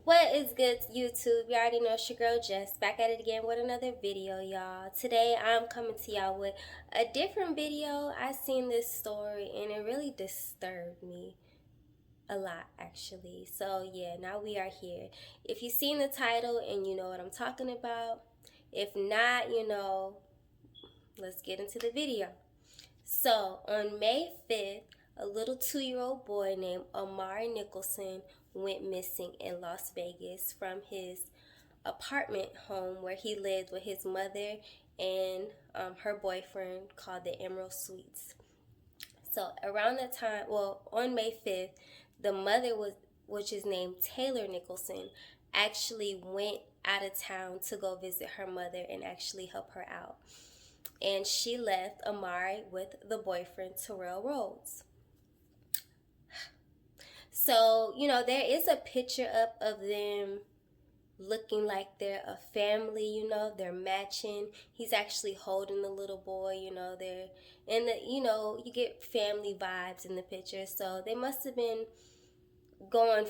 What is good, YouTube? You already know it's your girl Jess, back at it again with another video, y'all. Today I'm coming to y'all with a different video. I seen this story and it really disturbed me a lot, actually. So yeah, now we are here. If you've seen the title and you know what I'm talking about, if not, let's get into the video. So on May 5th, a little 2-year-old boy named Amari Nicholason went missing in Las Vegas from his apartment home where he lived with his mother and her boyfriend, called the Emerald Suites. So around that time, on May 5th, the mother, which is named Taylor Nicholason, actually went out of town to go visit her mother and actually help her out. And she left Amari with the boyfriend, Terrell Rhodes. So, there is a picture up of them looking like they're a family, they're matching. He's actually holding the little boy, they're in the, you get family vibes in the picture. So they must have been going,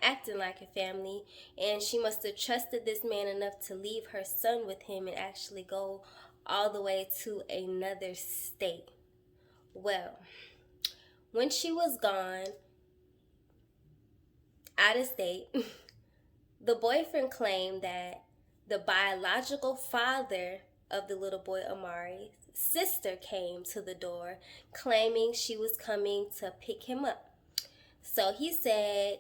acting like a family. And she must have trusted this man enough to leave her son with him and actually go all the way to another state. Well, when she was gone, out of state, the boyfriend claimed that the biological father of the little boy, Amari's sister, came to the door claiming she was coming to pick him up. So he said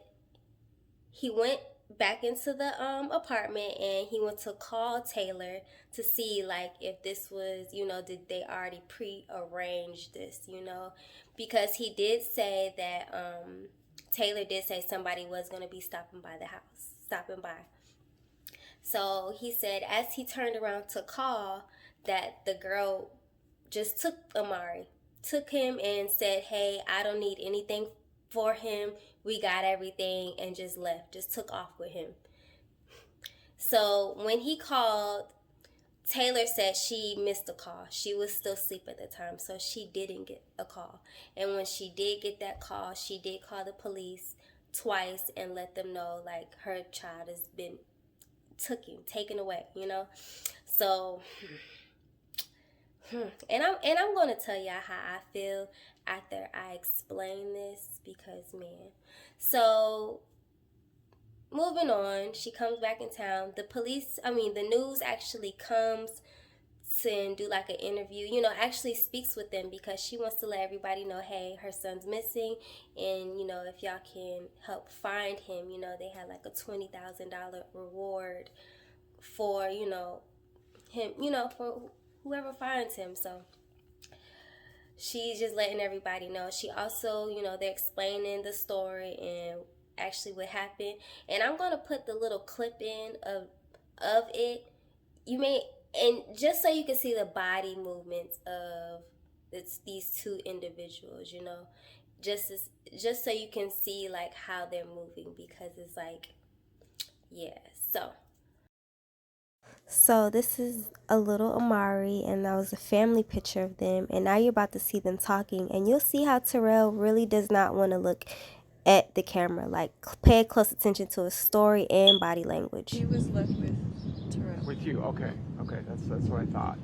he went back into the apartment and he went to call Taylor to see if this was, did they already pre-arrange this, because he did say that Taylor did say somebody was going to be stopping by. So he said as he turned around to call that the girl just took Amari, took him and said, "Hey, I don't need anything for him. We got everything," and just left, just took off with him. So when he called, Taylor said she missed a call. She was still asleep at the time, so she didn't get a call. And when she did get that call, she did call the police twice and let them know her child has been taken away, So and I'm gonna tell y'all how I feel after I explain this, because so moving on, she comes back in town. The news actually comes to do an interview, actually speaks with them because she wants to let everybody know, hey, her son's missing, and if y'all can help find him, they had a $20,000 reward for him, for whoever finds him. So she's just letting everybody know. She also, they're explaining the story and actually what happened, and I'm gonna put the little clip in of it. And just so you can see the body movements of these two individuals, just so you can see how they're moving, because it's yeah. So this is a little Amari, and that was a family picture of them, and now you're about to see them talking, and you'll see how Terrell really does not want to look at the camera. Pay close attention to his story and body language. He was left with Terrell. With you, okay, that's what I thought.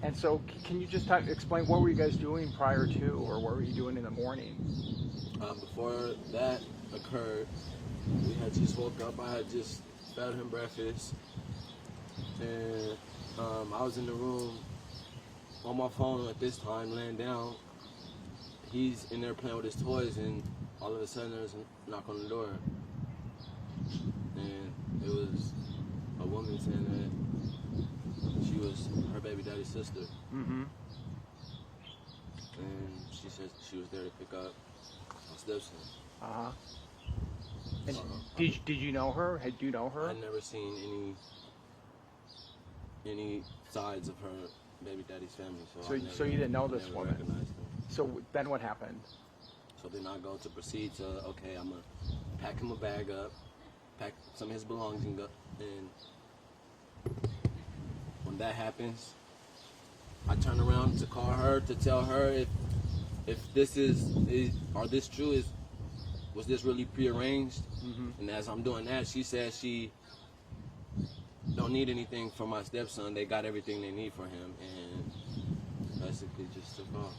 And so, can you just explain what were you guys doing prior to, or what were you doing in the morning? Before that occurred, we had just woke up. I had just fed him breakfast, and I was in the room on my phone at this time, laying down. He's in there playing with his toys, and all of a sudden there's a knock on the door, and it was a woman saying that she was her baby daddy's sister. Mm-hmm. And she said she was there to pick up my stepson. Uh-huh. And did you know her? Had you know her? I'd never seen any sides of her baby daddy's family. So you didn't know this woman? Recognized her. So then what happened? So then I go to proceed to, okay, I'm going to pack him a bag up, pack some of his belongings up, and when that happens, I turn around to call her to tell her if this is this true, is was this really prearranged? Mm-hmm. And as I'm doing that, she said she don't need anything from my stepson. They got everything they need for him, and basically just took off.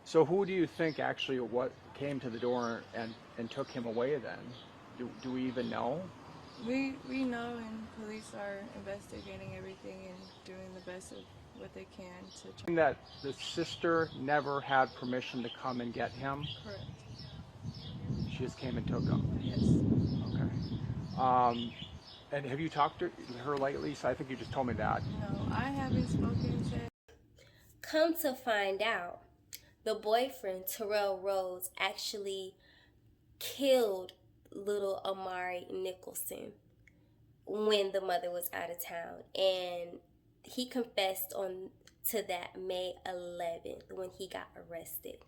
So who do you think actually what came to the door and took him away then? Do we even know? We know, and police are investigating everything and doing the best of what they can to try. That the sister never had permission to come and get him. Correct. She just came and took him. Yes. Okay. And have you talked to her lately? So I think you just told me that. No, I haven't spoken to. Come to find out, the boyfriend, Terrell Rose, actually killed little Amari Nicholason when the mother was out of town. And he confessed to that May 11th when he got arrested.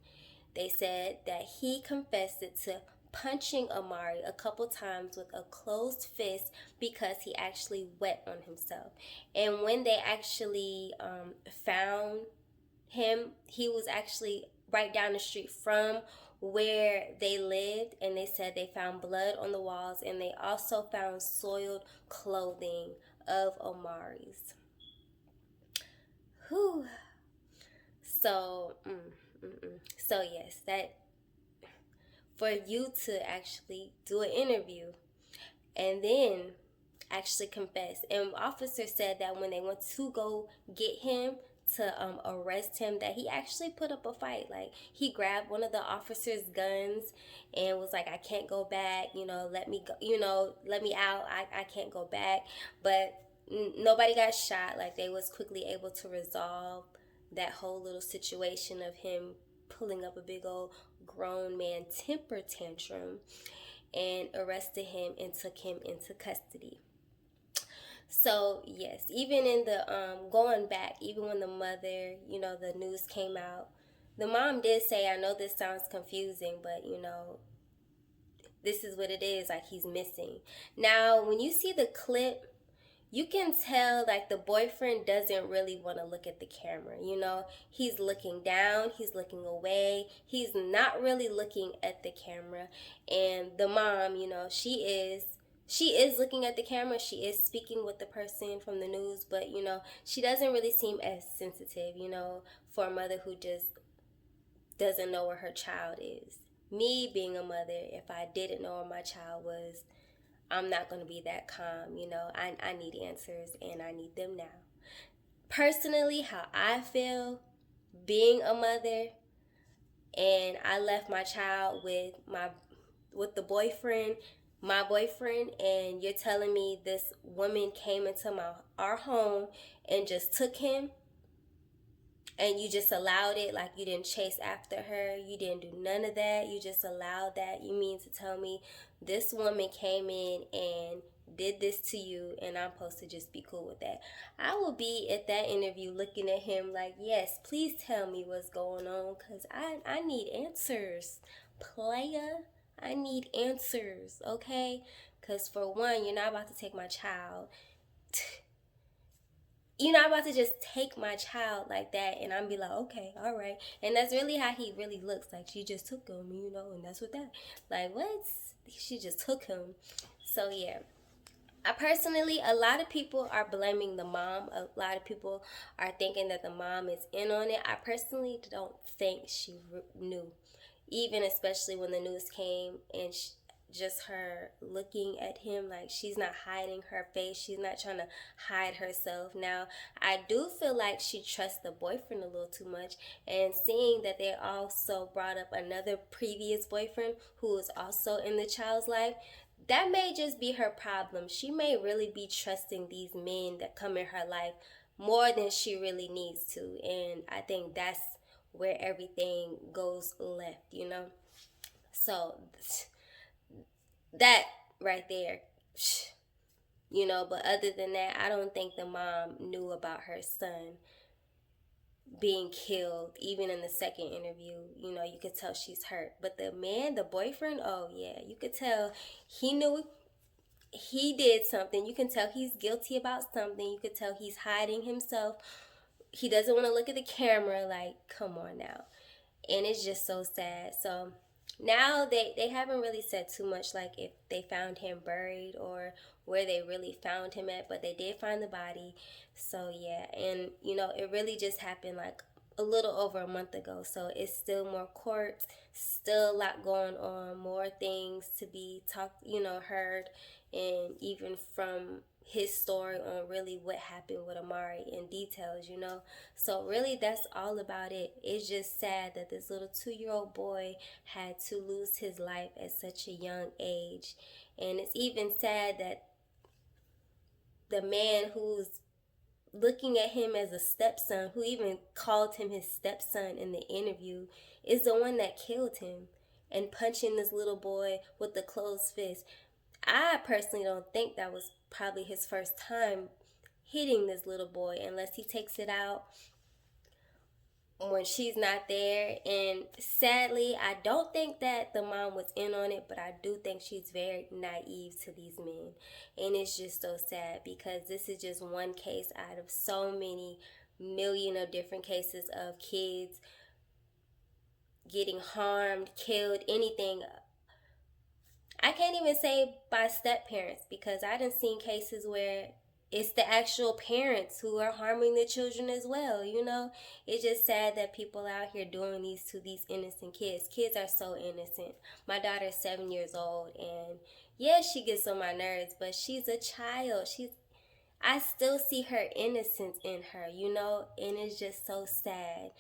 They said that he confessed it to punching Amari a couple times with a closed fist because he actually wet on himself. And when they actually found him, he was actually right down the street from where they lived, and they said they found blood on the walls, and they also found soiled clothing of Amari's. Whew. So yes, that for you to actually do an interview and then actually confess. And officers said that when they went to go get him to arrest him, that he actually put up a fight. Like, he grabbed one of the officers' guns and was like, I can't go back, let me go, let me out, I can't go back. But nobody got shot. Like, they was quickly able to resolve that whole little situation of him pulling up a big old grown man temper tantrum, and arrested him and took him into custody. So yes, even in the going back, even when the mother, the news came out, the mom did say, I know this sounds confusing, but this is what it is, like, he's missing. Now, when you see the clip, you can tell, like, the boyfriend doesn't really want to look at the camera, He's looking down, he's looking away, he's not really looking at the camera. And the mom, she is looking at the camera, she is speaking with the person from the news, but, she doesn't really seem as sensitive, for a mother who just doesn't know where her child is. Me being a mother, if I didn't know where my child was, I'm not going to be that calm, I need answers, and I need them now. Personally, how I feel being a mother, and I left my child with the boyfriend, my boyfriend, and you're telling me this woman came into our home and just took him, and you just allowed it, like, you didn't chase after her, you didn't do none of that, you just allowed that. You mean to tell me this woman came in and did this to you, and I'm supposed to just be cool with that? I will be at that interview looking at him like, yes, please tell me what's going on, because I need answers, playa. I need answers, okay? Because for one, you're not about to take my child. You're not about to just take my child like that, and I'm be like, okay, all right. And that's really how he really looks. Like, she just took him, and that's what that. Like, what? She just took him. So, yeah. I personally, a lot of people are blaming the mom. A lot of people are thinking that the mom is in on it. I personally don't think she knew. Even especially when the news came and just her looking at him, like, she's not hiding her face, she's not trying to hide herself. Now, I do feel like she trusts the boyfriend a little too much, and seeing that they also brought up another previous boyfriend who was also in the child's life, that may just be her problem. She may really be trusting these men that come in her life more than she really needs to, and I think that's where everything goes left, So that right there, but other than that, I don't think the mom knew about her son being killed. Even in the second interview, you could tell she's hurt. But the man, the boyfriend, oh yeah, you could tell he knew he did something. You can tell he's guilty about something. You could tell he's hiding himself. He doesn't want to look at the camera. Like, come on now. And it's just so sad. So now they haven't really said too much, like if they found him buried or where they really found him at, but they did find the body. So yeah, and it really just happened like a little over a month ago, so it's still more courts, still a lot going on, more things to be talked, heard, and even from his story on really what happened with Amari in details. So really that's all about it. It's just sad that this little 2-year-old boy had to lose his life at such a young age. And it's even sad that the man who's looking at him as a stepson, who even called him his stepson in the interview, is the one that killed him and punching this little boy with the closed fist. I personally don't think that was probably his first time hitting this little boy, unless he takes it out when she's not there. And sadly, I don't think that the mom was in on it, but I do think she's very naive to these men. And it's just so sad, because this is just one case out of so many million of different cases of kids getting harmed, killed, anything. I can't even say by step parents, because I done seen cases where it's the actual parents who are harming the children as well. It's just sad that people out here doing these to these innocent kids. Kids are so innocent. My daughter's 7 years old, and yeah, she gets on my nerves, but she's a child. I still see her innocence in her, and it's just so sad.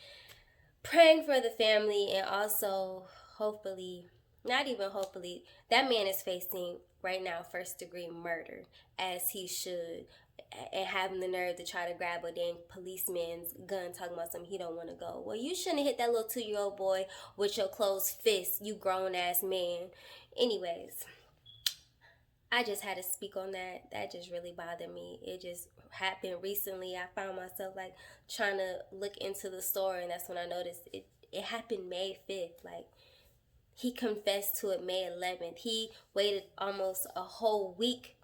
Praying for the family, and also hopefully, not even hopefully, that man is facing right now first-degree murder, as he should, and having the nerve to try to grab a dang policeman's gun, talking about something he don't want to go. Well, you shouldn't have hit that little 2-year-old boy with your closed fist, you grown-ass man. Anyways, I just had to speak on that. That just really bothered me. It just happened recently. I found myself like trying to look into the story, and that's when I noticed it happened May 5th. Like, he confessed to it May 11th. He waited almost a whole week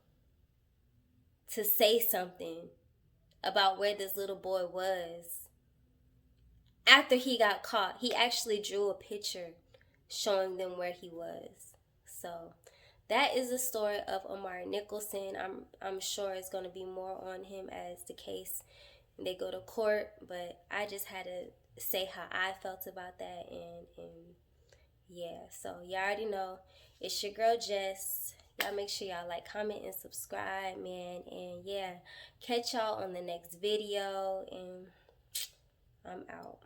to say something about where this little boy was. After he got caught, he actually drew a picture showing them where he was. So that is the story of Amari Nicholason. I'm sure it's going to be more on him as the case they go to court, but I just had to say how I felt about that, and yeah. So y'all already know, it's your girl Jess. Y'all make sure y'all like, comment, and subscribe, man. And yeah, catch y'all on the next video, and I'm out.